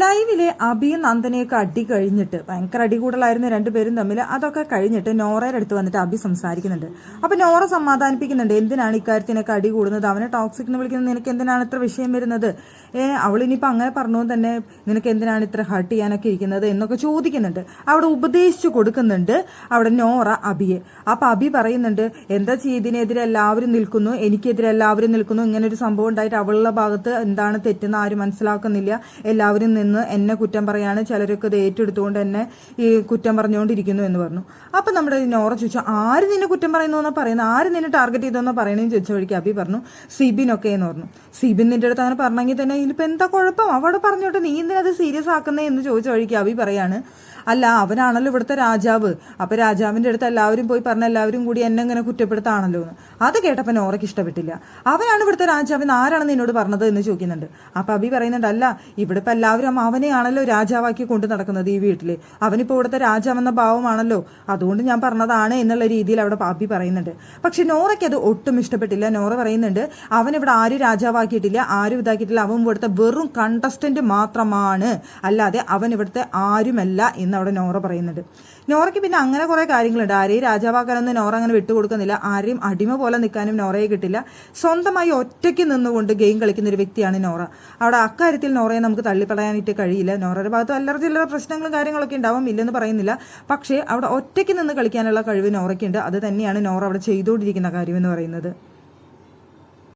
ലൈവിലെ അബിയും നന്ദനെയൊക്കെ അടി കഴിഞ്ഞിട്ട് ഭയങ്കര അടികൂടലായിരുന്നു രണ്ടുപേരും തമ്മിൽ. അതൊക്കെ കഴിഞ്ഞിട്ട് നോറയുടെ അടുത്ത് വന്നിട്ട് അബി സംസാരിക്കുന്നുണ്ട്. അപ്പൊ നോറ സമാധാനിപ്പിക്കുന്നുണ്ട്, എന്തിനാണ് ഇക്കാര്യത്തിനൊക്കെ അടി കൂടുന്നത്, അവനെ ടോക്സിക് എന്ന് വിളിക്കുന്നത്, നിനക്ക് എന്തിനാണ് ഇത്ര വിഷയം വരുന്നത്, അവളിനിയിപ്പോൾ അങ്ങനെ പറഞ്ഞു തന്നെ നിനക്ക് എന്തിനാണ് ഇത്ര ഹർട്ട് ചെയ്യാനൊക്കെ ഇരിക്കുന്നത് എന്നൊക്കെ ചോദിക്കുന്നുണ്ട്. അവിടെ ഉപദേശിച്ചു കൊടുക്കുന്നുണ്ട് അവിടെ നോറ അബിയെ. അപ്പൊ അബി പറയുന്നുണ്ട്, എന്താ ഇതിനെതിരെ എല്ലാവരും നിൽക്കുന്നു, എനിക്കെതിരെ എല്ലാവരും നിൽക്കുന്നു, ഇങ്ങനെ ഒരു സംഭവം ഉണ്ടായിട്ട് അവളുടെ ഭാഗത്ത് എന്താണ് തെറ്റെന്ന് ആരും മനസ്സിലാക്കുന്നില്ല, എല്ലാവരും നിന്ന് എന്നെ കുറ്റം പറയാണ്, ചിലരൊക്കെ ഇത് ഏറ്റെടുത്തുകൊണ്ട് എന്നെ ഈ കുറ്റം പറഞ്ഞുകൊണ്ടിരിക്കുന്നു എന്ന് പറഞ്ഞു. അപ്പൊ നമ്മുടെ നോറ ചോദിച്ചു, ആര് നിന്നെ കുറ്റം പറയുന്നു എന്നാ പറയുന്നത്, ആര് നിന്നെ ടാർഗറ്റ് ചെയ്തെന്നാ പറയണേന്ന് ചോദിച്ച വഴിക്ക് അബി പറഞ്ഞു, സിബിനൊക്കെ എന്ന് പറഞ്ഞു. സിബിൻ നിന്റെ അടുത്ത് അങ്ങനെ പറഞ്ഞെങ്കിൽ തന്നെ ഇതിലിപ്പോ എന്താ കുഴപ്പം, അവിടെ പറഞ്ഞോട്ടെ, നീ എന്തിനത് സീരിയസ് ആക്കുന്നേ എന്ന് ചോദിച്ച വഴിക്ക് അബി പറയാണ്, അല്ല അവനാണല്ലോ ഇവിടുത്തെ രാജാവ്, അപ്പൊ രാജാവിന്റെ അടുത്ത് എല്ലാവരും പോയി പറഞ്ഞ എല്ലാവരും കൂടി എന്നെ ഇങ്ങനെ കുറ്റപ്പെടുത്താണല്ലോ എന്ന്. അത് കേട്ടപ്പോൾ നോറയ്ക്ക് ഇഷ്ടപ്പെട്ടില്ല. അവനാണ് ഇവിടുത്തെ രാജാവ്, ആരാണ് നിന്നോട് പറഞ്ഞത് എന്ന് ചോദിക്കുന്നുണ്ട്. അപ്പൊ അബി പറയുന്നുണ്ട്, അല്ല ഇവിടെ ഇപ്പൊ എല്ലാവരും അവനെയാണല്ലോ രാജാവാക്കി കൊണ്ട് നടക്കുന്നത് ഈ വീട്ടില്, അവനിപ്പോ ഇവിടുത്തെ രാജാവെന്ന ഭാവമാണല്ലോ, അതുകൊണ്ട് ഞാൻ പറഞ്ഞതാണ് എന്നുള്ള രീതിയിൽ അവിടെ അബി പറയുന്നുണ്ട്. പക്ഷെ നോറയ്ക്ക് അത് ഒട്ടും ഇഷ്ടപ്പെട്ടില്ല. നോറ പറയുന്നുണ്ട്, അവനിവിടെ ആരും രാജാവാക്കിയിട്ടില്ല, ആരും ഇതാക്കിയിട്ടില്ല, അവൻ ഇവിടുത്തെ വെറും കണ്ടസ്റ്റന്റ് മാത്രമാണ്, അല്ലാതെ അവൻ ഇവിടുത്തെ ആരുമല്ല എന്ന് അവിടെ നോറ പറയുന്നുണ്ട്. നോറയ്ക്ക് പിന്നെ അങ്ങനെ കുറെ കാര്യങ്ങളുണ്ട്. ആരെയും രാജാവാക്കാനൊന്നും നോറ അങ്ങനെ വിട്ടുകൊടുക്കുന്നില്ല, ആരെയും അടിമ പോലെ നിൽക്കാനും നോറയെ കിട്ടില്ല. സ്വന്തമായി ഒറ്റയ്ക്ക് നിന്നുകൊണ്ട് ഗെയിം കളിക്കുന്ന ഒരു വ്യക്തിയാണ് നോറ. അവിടെ അക്കാര്യത്തിൽ നോറയെ നമുക്ക് തള്ളിപ്പറയാനായിട്ട് കഴിയില്ല. നോറയുടെ ഭാഗത്ത് അല്ലറ ചില്ലറ പ്രശ്നങ്ങളും കാര്യങ്ങളൊക്കെ ഉണ്ടാവും, ഇല്ലെന്ന് പറയുന്നില്ല. പക്ഷേ അവിടെ ഒറ്റയ്ക്ക് നിന്ന് കളിക്കാനുള്ള കഴിവ് നോറയ്ക്കുണ്ട്. അത് തന്നെയാണ് നോറ അവിടെ ചെയ്തുകൊണ്ടിരിക്കുന്ന കാര്യം എന്ന് പറയുന്നത്.